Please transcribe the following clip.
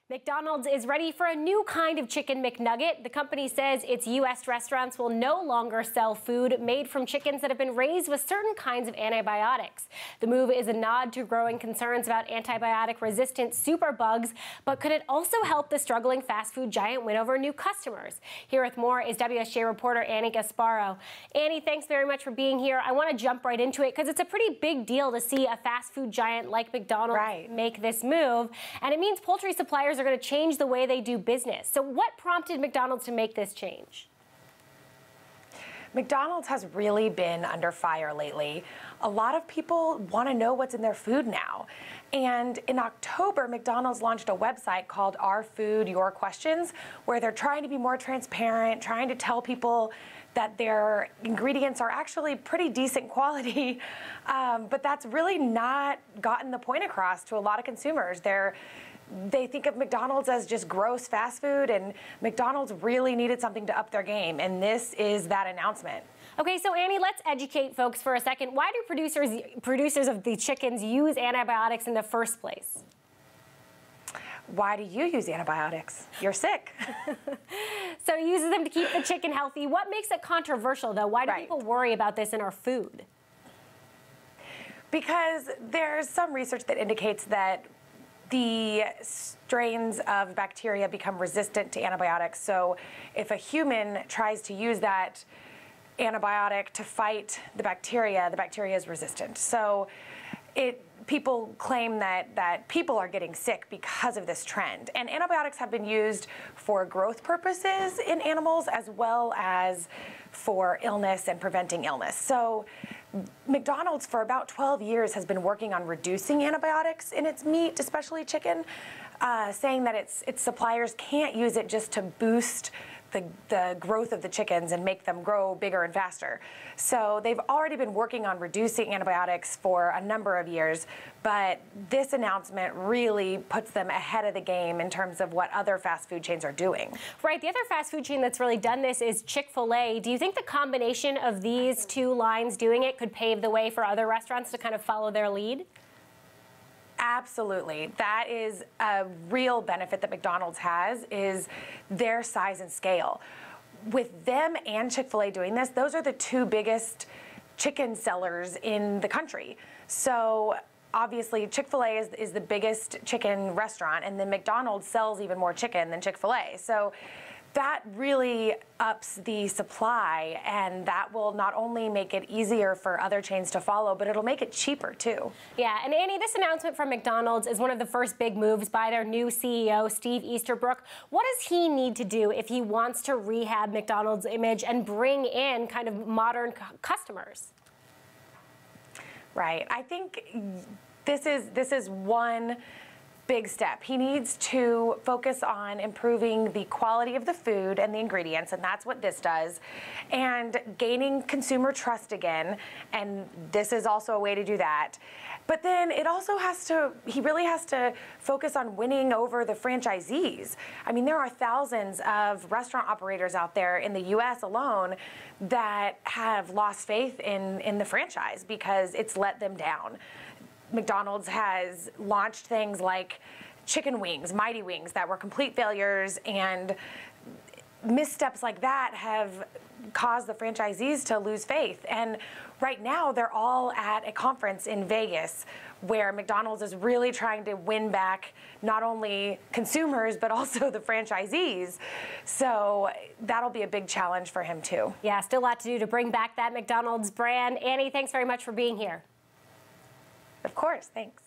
McDonald's is ready for a new kind of chicken McNugget. The company says its U.S. restaurants will no longer sell food made from chickens that have been raised with certain kinds of antibiotics. The move is a nod to growing concerns about antibiotic-resistant superbugs, but could it also help the struggling fast food giant win over new customers? Here with more is WSJ reporter Annie Gasparro. Annie, thanks very much for being here. I want to jump right into it because it's a pretty big deal to see a fast food giant like McDonald's make this move, and it means poultry suppliers are going to change the way they do business. So what prompted McDonald's to make this change? McDonald's has really been under fire lately. A lot of people want to know what's in their food now. And in October, McDonald's launched a website called Our Food, Your Questions, where they're trying to be more transparent, trying to tell people that their ingredients are actually pretty decent quality, but that's really not gotten the point across to a lot of consumers. They think of McDonald's as just gross fast food, and McDonald's really needed something to up their game, and this is that announcement. Okay, so Annie, let's educate folks for a second. Why do producers of the chickens use antibiotics in the first place? Why do you use antibiotics? You're sick. So he uses them to keep the chicken healthy. What makes it controversial, though? Why do people worry about this in our food? Because there's some research that indicates that the strains of bacteria become resistant to antibiotics. So if a human tries to use that antibiotic to fight the bacteria is resistant. So people claim that people are getting sick because of this trend. And antibiotics have been used for growth purposes in animals as well as for illness and preventing illness. So McDonald's for about 12 years has been working on reducing antibiotics in its meat, especially chicken, saying that its suppliers can't use it just to boost the growth of the chickens and make them grow bigger and faster. So they've already been working on reducing antibiotics for a number of years, but this announcement really puts them ahead of the game in terms of what other fast food chains are doing. Right, the other fast food chain that's really done this is CHICK-FIL-A. Do you think the combination of these two lines doing it could pave the way for other restaurants to kind of follow their lead? Absolutely. That is a real benefit that McDonald's has, is their size and scale. With them and Chick-fil-A doing this, those are the two biggest chicken sellers in the country. So obviously Chick-fil-A is the biggest chicken restaurant, and then McDonald's sells even more chicken than Chick-fil-A. So that really ups the supply, and that will not only make it easier for other chains to follow, but it'll make it cheaper too. Yeah, and Annie, this announcement from McDonald's is one of the first big moves by their new CEO, Steve Easterbrook. What does he need to do if he wants to rehab McDonald's image and bring in kind of modern customers? Right. I think this is one big step. He needs to focus on improving the quality of the food and the ingredients, and that's what this does, and gaining consumer trust again, and this is also a way to do that. But then it also he really has to focus on winning over the franchisees. I mean, there are thousands of restaurant operators out there in the U.S. alone that have lost faith in the franchise because it's let them down. McDonald's has launched things like chicken wings, Mighty Wings, that were complete failures, and missteps like that have caused the franchisees to lose faith. And right now, they're all at a conference in Vegas where McDonald's is really trying to win back not only consumers, but also the franchisees. So that'll be a big challenge for him, too. Yeah, still a lot to do to bring back that McDonald's brand. Annie, thanks very much for being here. Of course, thanks.